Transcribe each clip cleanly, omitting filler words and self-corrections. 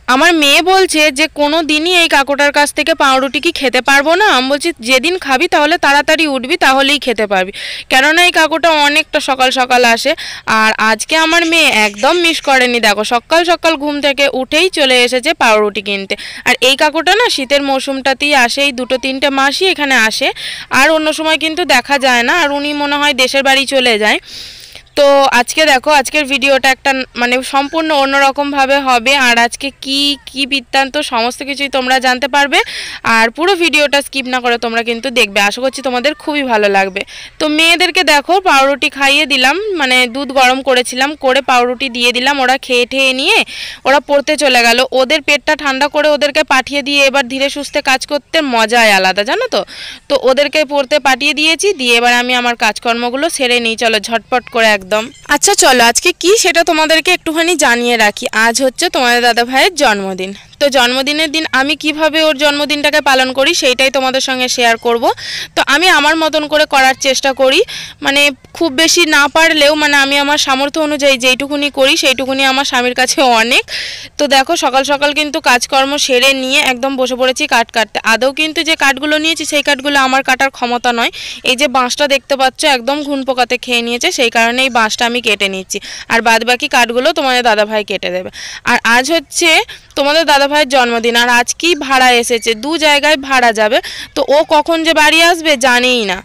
আমার মেয়ে বলছে যে কোনো দিনই এই কাকুটার কাছ থেকে পাউরুটি কি খেতে পারবো না। আমি বলছি যেদিন খাবি তাহলে তাড়াতাড়ি উঠবি, তাহলেই খেতে পারবি, কেননা এই কাকুটা অনেকটা সকাল সকাল আসে। আর আজকে আমার মেয়ে একদম মিস করেনি, দেখো সকাল সকাল ঘুম থেকে উঠেই চলে এসেছে পাউরুটি কিনতে। আর এই কাকুটা না শীতের মৌসুমটাতেই আসে, এই 2-3টে মাসই এখানে আসে, আর অন্য সময় কিন্তু দেখা যায় না। আর উনি মনে হয় দেশের বাড়ি চলে যায়। তো আজকে দেখো আজকের ভিডিওটা একটা মানে সম্পূর্ণ অন্যরকমভাবে হবে। আর আজকে কি কি বৃত্তান্ত সমস্ত কিছুই তোমরা জানতে পারবে। আর পুরো ভিডিওটা স্কিপ না করে তোমরা কিন্তু দেখবে, আশা করছি তোমাদের খুবই ভালো লাগবে। তো মেয়েদেরকে দেখো পাউরুটি খাইয়ে দিলাম, মানে দুধ গরম করেছিলাম, করে পাউরুটি দিয়ে দিলাম। ওরা খেয়ে ঠেয়ে নিয়ে ওরা পড়তে চলে গেল। ওদের পেটটা ঠান্ডা করে ওদেরকে পাঠিয়ে দিয়ে এবার ধীরে সুস্থে কাজ করতে মজাই আলাদা, জানো তো। তো ওদেরকে পড়তে পাঠিয়ে দিয়েছি, দিয়ে এবার আমি আমার কাজকর্মগুলো সেরে নিই, চলো ঝটপট করে একদম। আচ্ছা চলো আজকে কি সেটা তোমাদেরকে একটুখানি জানিয়ে রাখি। আজ হচ্ছে তোমাদের দাদা ভাইয়ের জন্মদিন। তো জন্মদিনের দিন আমি কিভাবে ওর জন্মদিনটাকে পালন করি সেইটাই তোমাদের সঙ্গে শেয়ার করব। তো আমি আমার মতন করে করার চেষ্টা করি, মানে খুব বেশি না পারলেও মানে আমি আমার সামর্থ্য অনুযায়ী যেইটুকুনি করি সেইটুকুনি আমার স্বামীর কাছে অনেক। তো দেখো সকাল সকাল কিন্তু কাজকর্ম সেরে নিয়ে একদম বসে পড়েছি কাঠ কাটতে। আদৌ কিন্তু যে কাঠগুলো নিয়েছি সেই কাঠগুলো আমার কাটার ক্ষমতা নয়। এই যে বাঁশটা দেখতে পাচ্ছ একদম ঘুন পোকাতে খেয়ে নিয়েছে, সেই কারণে এই বাঁশটা আমি কেটে নিচ্ছি, আর বাদ বাকি কাঠগুলো তোমাদের দাদাভাই কেটে দেবে। আর আজ হচ্ছে তোমাদের দাদাভাইয়ের জন্মদিন, আর আজ কি ভাড়া এসেছে, 2 জায়গায় ভাড়া যাবে। তো ও কখন যে বাড়ি আসবে জানিই না।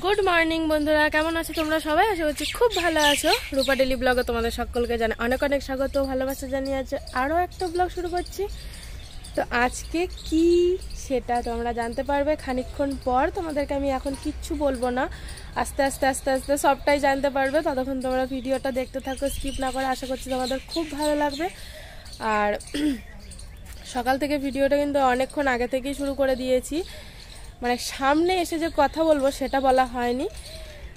গুড মর্নিং বন্ধুরা, কেমন আছো তোমরা সবাই? আশা করছি খুব ভালো আছো। রূপা ডেলি ব্লগে তোমাদের সকলকে জানে অনেক অনেক স্বাগত, ভালোবাসা জানিয়ে আছে। আরও একটা ব্লগ শুরু করছি। তো আজকে কি সেটা তোমরা জানতে পারবে খানিকক্ষণ পর। তোমাদেরকে আমি এখন কিচ্ছু বলবো না, আস্তে আস্তে আস্তে আস্তে সবটাই জানতে পারবে। ততক্ষণ তোমরা ভিডিওটা দেখতে থাকো স্কিপ না করে, আশা করছি তোমাদের খুব ভালো লাগবে। আর সকাল থেকে ভিডিওটা কিন্তু অনেকক্ষণ আগে থেকেই শুরু করে দিয়েছি, মানে সামনে এসে যে কথা বলবো সেটা বলা হয়নি।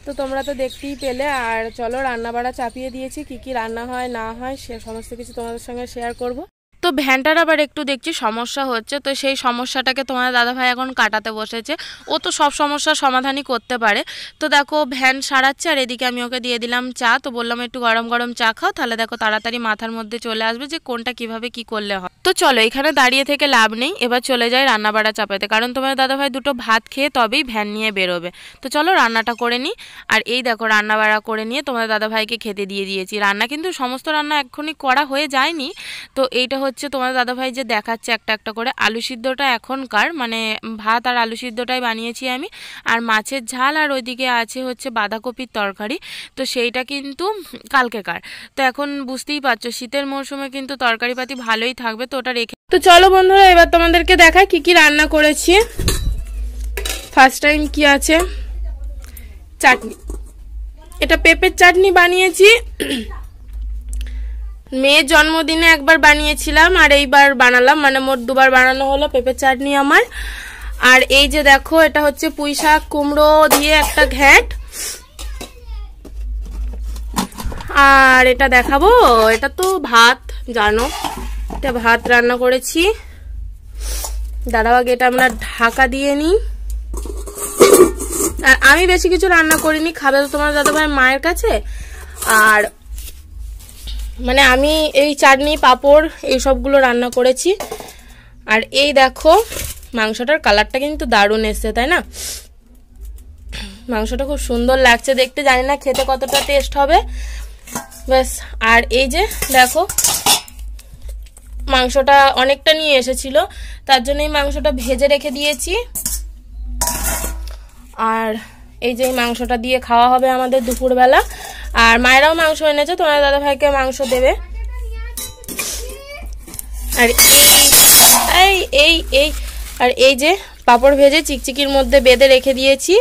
তো তোমরা তো দেখতেই পেলে। আর চলো রান্না বাড়া চাপিয়ে দিয়েছি, কি কি রান্না হয় না হয় সে সমস্ত কিছু তোমাদের সঙ্গে শেয়ার করব। তো ভ্যানটার আবার একটু দেখছি সমস্যা হচ্ছে, তো সেই সমস্যাটাকে তোমার দাদাভাই এখন কাটাতে বসেছে। ও তো সব সমস্যার সমাধানই করতে পারে। তো দেখো ভ্যান সারাচ্ছে, আর এদিকে আমি ওকে দিয়ে দিলাম চা। তো বললাম একটু গরম গরম চা খাও, তাহলে দেখো তাড়াতাড়ি মাথার মধ্যে চলে আসবে যে কোনটা কিভাবে কি করলে হয়। তো চলো এখানে দাঁড়িয়ে থেকে লাভ নেই, এবার চলে যাই রান্না বাড়া চাপাতে, কারণ তোমার দাদাভাই দুটো ভাত খেয়ে তবেই ভ্যান নিয়ে বেরোবে। তো চলো রান্নাটা করে নিই। আর এই দেখো রান্না বাড়া করে নিয়ে তোমার দাদাভাইকে খেতে দিয়ে দিয়েছি। রান্না কিন্তু সমস্ত রান্না এক্ষুনি করা হয়ে যায়নি। তো এইটা হচ্ছে তোমার দাদাভাই যে দেখাচ্ছে একটা একটা করে। আলু সিদ্ধটা এখনকার, মানে ভাত আর আলু সিদ্ধটাই বানিয়েছি আমি, আর মাছের ঝাল, আর ওইদিকে আছে হচ্ছে বাঁধাকপির তরকারি। তো সেইটা কিন্তু কালকেকার। তো এখন বুঝতেই পারছো শীতের মরশুমে কিন্তু তরকারি পাতি ভালোই থাকবে, তো ওটা রেখে। তো চলো বন্ধুরা এবার তোমাদেরকে দেখাই কি কি রান্না করেছি। ফার্স্ট টাইম কি আছে, চাটনি, এটা পেঁপের চাটনি বানিয়েছি। মেয়ের জন্মদিনে একবার বানিয়েছিলাম আর এইবার বানালাম, মানে মোট 2বার বানানো হলো পেঁপের চাটনি আমার। আর এই যে দেখো এটা হচ্ছে পুঁই শাক কুমড়ো দিয়ে একটা ঘ্যাট। আর এটা দেখাবো, এটা তো ভাত, জানো এটা ভাত রান্না করেছি। দাঁড়াও আগে এটা আমরা ঢাকা দিয়ে নিই। আর আমি বেশি কিছু রান্না করিনি, খাবে তো তোমার দাদাভাই মায়ের কাছে। আর মানে আমি এই চাটনি পাঁপড় এই সবগুলো রান্না করেছি। আর এই দেখো মাংসটার কালারটা কিন্তু দারুণ এসছে, তাই না? মাংসটা খুব সুন্দর লাগছে দেখতে, জানি না খেতে কতটা টেস্ট হবে ব্যাস। আর এই যে দেখো মাংসটা অনেকটা নিয়ে এসেছিল, তার জন্য এই মাংসটা ভেজে রেখে দিয়েছি। আর এই যে মাংসটা দিয়ে খাওয়া হবে আমাদের দুপুরবেলা। আর মায়েরাও মাংস এনেছে, তোমার দাদাভাইকে মাংস দেবে। আর এই যে পাঁপড় ভেজে চিকচিকির মধ্যে বেঁধে রেখে দিয়েছি।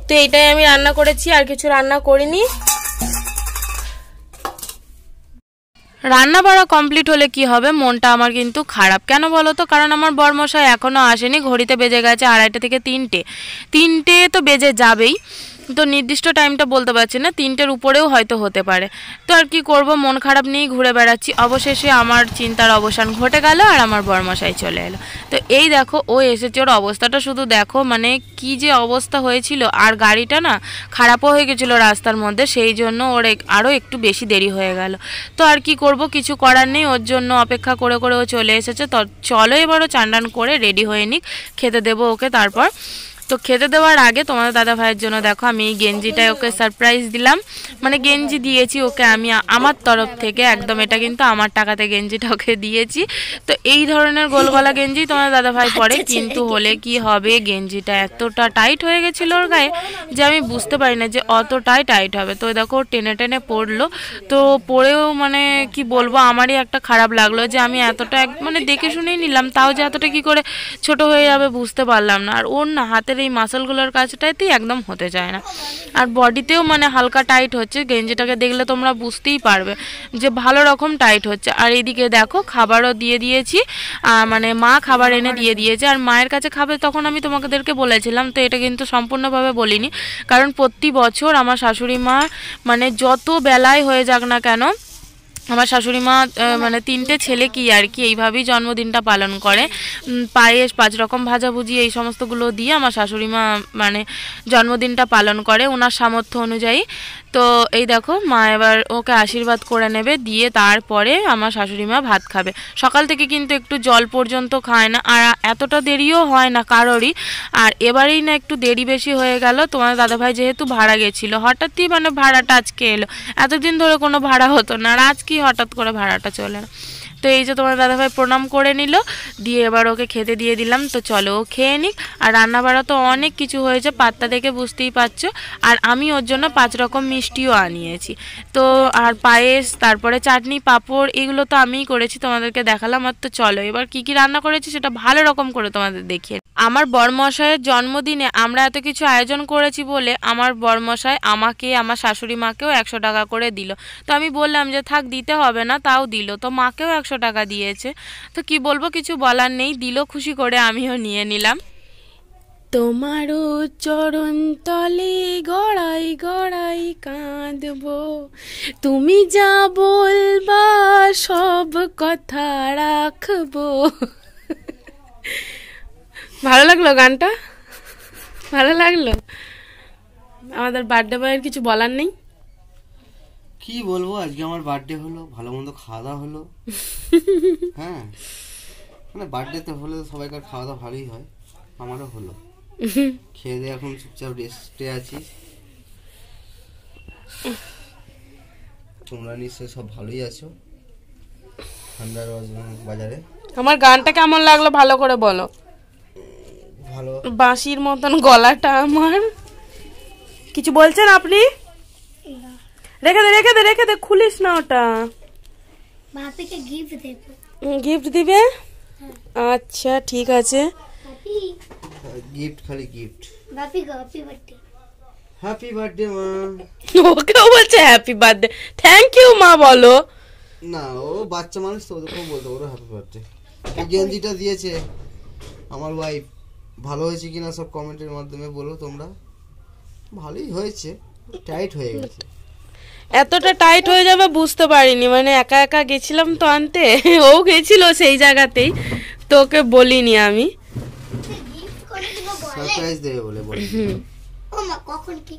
তো এইটাই আমি রান্না করেছি, আর কিছু রান্না করিনি। রান্না বাড়া কমপ্লিট হলে কি হবে, মনটা আমার কিন্তু খারাপ। কেন বলো তো? কারণ আমার বরমশাই এখনও আসেনি, ঘড়িতে বেজে গেছে 2:30 থেকে 3টে তো বেজে যাবেই। তো নির্দিষ্ট টাইমটা বলতে পারছি না, 3টের উপরেও হয়তো হতে পারে। তো আর কি করব, মন খারাপ নিয়েই ঘুরে বেড়াচ্ছি। অবশেষে আমার চিন্তার অবসান ঘটে গেল আর আমার বরমশাই চলে এলো। তো এই দেখো ও এসেছে, ওর অবস্থাটা শুধু দেখো, মানে কি যে অবস্থা হয়েছিল। আর গাড়িটা না খারাপও হয়ে গেছিলো রাস্তার মধ্যে, সেই জন্য ওর আরও একটু বেশি দেরি হয়ে গেল। তো আর কি করব, কিছু করার নেই, ওর জন্য অপেক্ষা করে করে ও চলে এসেছে। তো চলো এবারও চান টান করে রেডি হয়ে নিক, খেতে দেবো ওকে। তারপর তো খেতে দেওয়ার আগে তোমাদের দাদা ভাইয়ের জন্য দেখো আমি এই গেঞ্জিটায় ওকে সারপ্রাইজ দিলাম, মানে গেঞ্জি দিয়েছি ওকে আমি আমার তরফ থেকে, একদম এটা কিন্তু আমার টাকাতে গেঞ্জিটা ওকে দিয়েছি। তো এই ধরনের গোলগলা গেঞ্জি তোমাদের দাদা ভাই পরে, কিন্তু হলে কি হবে, গেঞ্জিটা এতটা টাইট হয়ে গেছিলো ওর গায়ে যে আমি বুঝতে পারি না যে অতটাই টাইট হবে। তো দেখো টেনে টেনে পড়লো, তো পরেও মানে কি বলবো, আমারই একটা খারাপ লাগলো যে আমি এতটা মানে দেখে শুনেই নিলাম, তাও যে এতটা কি করে ছোট হয়ে যাবে বুঝতে পারলাম না। আর ওর না হাতের এই মাসলগুলোর কাছটাতেই একদম হতে চায় না, আর বডিতেও মানে হালকা টাইট হচ্ছে। গেঞ্জিটাকে দেখলে তোমরা বুঝতেই পারবে যে ভালো রকম টাইট হচ্ছে। আর এইদিকে দেখো খাবারও দিয়ে দিয়েছি, মানে মা খাবার এনে দিয়ে দিয়েছে। আর মায়ের কাছে খাবে তখন আমি তোমাদেরকে বলেছিলাম, তো এটা কিন্তু সম্পূর্ণভাবে বলিনি, কারণ প্রতি বছর আমার শাশুড়ি মা মানে যত বেলায় হয়ে যাক না কেন, আমার শাশুড়ি মা মানে 3টে ছেলে কি আর কি এইভাবেই জন্মদিনটা পালন করে। পায়েস 5 রকম ভাজাভুজি এই সমস্তগুলো দিয়ে আমার শাশুড়ি মা মানে জন্মদিনটা পালন করে ওনার সামর্থ্য অনুযায়ী। তো এই দেখো মা এবার ওকে আশীর্বাদ করে নেবে, দিয়ে তারপরে আমার শাশুড়ি মা ভাত খাবে। সকাল থেকে কিন্তু একটু জল পর্যন্ত খায় না, আর এতটা দেরিও হয় না কারোরই। আর এবারেই না একটু দেরি বেশি হয়ে গেল, তোমার দাদাভাই যেহেতু ভাড়া গেছিলো, হঠাৎই মানে ভাড়াটা আজকে এলো, এতদিন ধরে কোনো ভাড়া হতো না, আর আজ কি হঠাৎ করে ভাড়াটা চলে না। তো এই যে তোমার দাদাভাই প্রণাম করে নিল, দিয়ে এবার ওকে খেতে দিয়ে দিলাম। তো চলো ও খেয়ে নিক। আর রান্না বাড়া তো অনেক কিছু হয়েছে, পাত্তা দেখে বুঝতেই পারছো। আর আমি ওর জন্য 5 রকম মিষ্টিও আনিয়েছি। তো আর পায়েস, তারপরে চাটনি, পাঁপড়, এগুলো তো আমিই করেছি, তোমাদেরকে দেখালাম। আর তো চলো এবার কি কি রান্না করেছি সেটা ভালো রকম করে তোমাদের দেখিয়ে। আমার বরমশাইয়ের জন্মদিনে আমরা এত কিছু আয়োজন করেছি বলে আমার বরমশাই আমাকে, আমার শাশুড়ি মাকেও 100 টাকা করে দিল। তো আমি বললাম যে থাক দিতে হবে না, তাও দিল। তো মাকেও 100 টাকা দিয়েছে। তো কি বলবো, কিছু বলার নেই, দিল খুশি করে, আমিও নিয়ে নিলাম। তোমারও চরণ তলে গড়াই গড়াই কাঁদবো, তুমি যা বলবা সব কথা রাখবো। ভালো লাগলো গানটা? ভালো লাগলো? আমাদের বার্থডে বয়ের কিছু বলার নেই? কি বলবো, আজকে আমার বার্থডে হলো, ভালো মন্দ খাওয়া দাওয়া হলো। হ্যাঁ, মানে বার্থডে তো হলে সবাইকার খাওয়া দাওয়া ভালোই হয়, আমারও হলো। খেয়ে দিয়ে এখন চুপচাপ রেস্টে আছি। তোমরা নিশ্চয়ই সব ভালোই আছো ঠান্ডার বাজারে। আমার গানটা কেমন লাগলো ভালো করে বলো। ভালো, বাঁশির মতন গলাটা আমার। কিছু বলছেন আপনি? রেখে দে রেখে দে রেখে দে, খুলিস না ওটা। বাপিকে গিফট দেব। গিফট দিবে? আচ্ছা ঠিক আছে। গিফট, খালি গিফট। বাপি হ্যাপি বার্থডে। হ্যাপি বার্থডে মা। ওকেও বলছে হ্যাপি বার্থডে, থ্যাংক ইউ মা বলো না। ও বাচ্চা মানুষ তো, ওদেরকেও বলতে পারো হ্যাপি বার্থডে। গেঞ্জিটা দিয়েছে আমার ওয়াইফ, ভালো হয়েছে কিনা সব কমেন্টের মাধ্যমে বলো তোমরা। ভালোই হয়েছে, টাইট হয়ে গেছে। এতটা টাইট হয়ে যাবে বুঝতে পারিনি, মানে একা একা গেছিলাম তো আনতে, ও গেছিল সেই জায়গাতেই, তো ওকে বলিনি আমি। সারপ্রাইজ দেবে বলে বলি। ও মা কখন কি?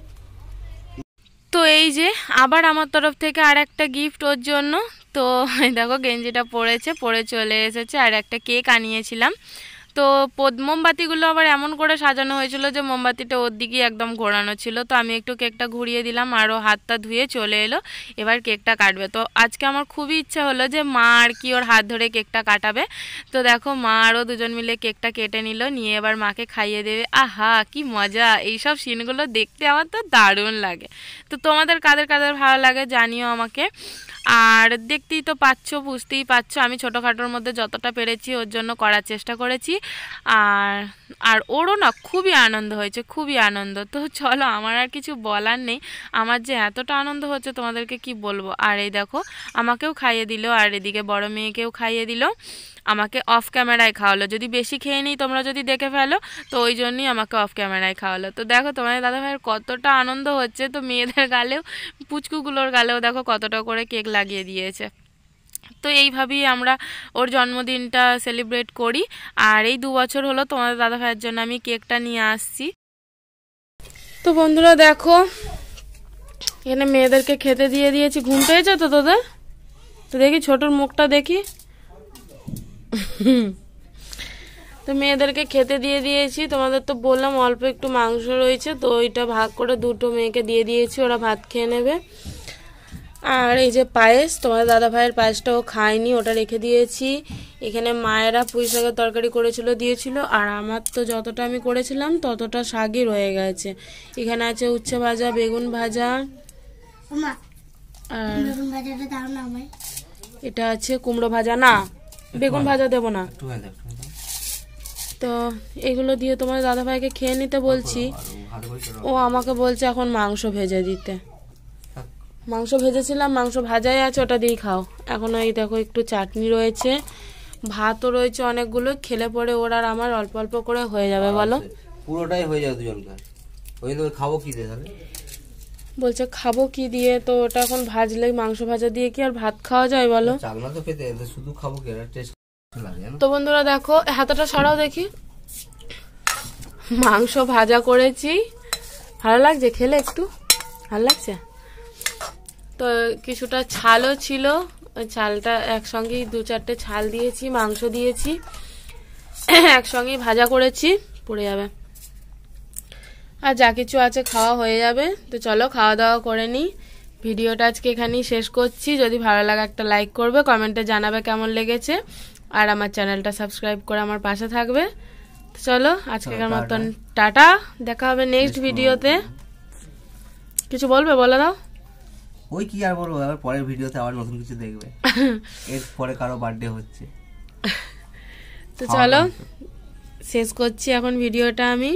তো এই যে আবার আমার তরফ থেকে আর একটা গিফট ওর জন্য। তো দেখো গেঞ্জিটা পরে চলে এসেছে, আর একটা কেক আনিয়েছিলাম। তো মোমবাতিগুলো আবার এমন করে সাজানো হয়েছিল যে মোমবাতিটা ওর দিকেই একদম ঘোরানো ছিল। তো আমি একটু কেকটা ঘুরিয়ে দিলাম, আর ও হাতটা ধুয়ে চলে এলো, এবার কেকটা কাটবে। তো আজকে আমার খুবই ইচ্ছা হলো যে মা আর কি ওর হাত ধরে কেকটা কাটাবে। তো দেখো মা আরও দুজন মিলে কেকটা কেটে নিল, নিয়ে এবার মাকে খাইয়ে দেবে। আহা কি মজা, এইসব সিনগুলো দেখতে আমার তো দারুণ লাগে। তো তোমাদের কাদের কাদের ভালো লাগে জানিও আমাকে। আর দেখতেই তো পাচ্ছ, বুঝতেই পারছো আমি ছোটোখাটোর মধ্যে যতটা পেরেছি ওর জন্য করার চেষ্টা করেছি। আর আর ওরও না খুবই আনন্দ হয়েছে, খুবই আনন্দ। তো চলো, আমার আর কিছু বলার নেই, আমার যে এতটা আনন্দ হচ্ছে তোমাদেরকে কি বলবো। আর এই দেখো আমাকেও খাইয়ে দিল, আর এদিকে বড় মেয়েকেও খাইয়ে দিল, আমাকে অফ ক্যামেরায় খাওয়ালো। যদি বেশি খেয়ে নিই তোমরা যদি দেখে ফেলো, তো ওই জন্যই আমাকে অফ ক্যামেরায় খাওয়ালো। তো দেখো তোমাদের দাদাভাইয়ের কতটা আনন্দ হচ্ছে। তো মেয়েদের গালেও, পুচকুগুলোর গালেও দেখো কতটা করে কেক লাগিয়ে দিয়েছে। তো এইভাবেই আমরা ওর জন্মদিনটা সেলিব্রেট করি। আর এই 2 বছর হলো তোমাদের দাদাভাইয়ের জন্য আমি কেকটা নিয়ে আসছি। তো বন্ধুরা দেখো, এখানে মেয়েদেরকে খেতে দিয়ে দিয়েছি। ঘুম পেয়েছে তো তোদের? তো দেখি ছোটর মুখটা দেখি। তো মেয়েদেরকে খেতে দিয়ে দিয়েছি। তোমাদের তো বললাম অল্প একটু মাংস রয়েছে, তো ওইটা ভাগ করে 2টো মেয়েকে দিয়ে দিয়েছি, ওরা ভাত খেয়ে নেবে। আর এই যে পায়েস, তোমার দাদা ভাইয়ের পায়েসটাও খায়নি, ওটা রেখে দিয়েছি। এখানে মায়েরা পুঁই শাকের তরকারি করেছিল দিয়েছিল, আর আমার তো যতটা আমি করেছিলাম ততটা শাকই রয়ে গেছে। এখানে আছে উচ্ছে ভাজা, বেগুন ভাজা, ওমা আর বেগুন ভাজাটা দাও না আমায়। এটা আছে কুমড়ো ভাজা। না, বেগুন ভাজা দেবো না। তো এগুলো দিয়ে তোমার দাদা ভাইকে খেয়ে নিতে বলছি। ও আমাকে বলছে এখন মাংস ভেজে দিতে। মাংস ভেজেছিলাম, মাংস ভাজাই আছে, ওটা দিয়েই খাও। এখন এই দেখো একটু চাটনি রয়েছে, ভাতও রয়েছে অনেকগুলো, খেলে পরে ওর আর আমার অল্প অল্প করে হয়ে যাবে। বলো, পুরোটাই হয়ে যাবে দুজনকার। ওই জন্য খাবো কি দিয়ে তাহলে? বলছে খাবো কি দিয়ে, তো ওটা এখন ভাজলে মাংস ভাজা দিয়ে কি আর ভাত খাওয়া যায় বলো? চালনা তো খেতে, শুধু খাবো কি, টেস্ট লাগে না। তো বন্ধুরা দেখো, হাতটা সরাও দেখি। মাংস ভাজা করেছি, ভালো লাগছে খেলে? একটু ভালো লাগছে। তো কিছুটা ছালও ছিল, ওই ছালটা একসঙ্গেই 2-4টে ছাল দিয়েছি, মাংস দিয়েছি, একসঙ্গেই ভাজা করেছি, পড়ে যাবে। আর যা কিছু আছে খাওয়া হয়ে যাবে। তো চলো খাওয়া দাওয়া করে নিই। ভিডিওটা আজকে এখানেই শেষ করছি। যদি ভালো লাগে একটা লাইক করবে, কমেন্টে জানাবে কেমন লেগেছে, আর আমার চ্যানেলটা সাবস্ক্রাইব করে আমার পাশে থাকবে। তো চলো আজকের মতন টাটা, দেখা হবে নেক্সট ভিডিওতে। কিছু বলবে? বলে দাও। ওই কি আর বলবো, আবার পরের ভিডিওতে আবার নতুন কিছু দেখবে। এর পরে কারো বার্থডে হচ্ছে। তো চলো শেষ করছি এখন ভিডিওটা আমি।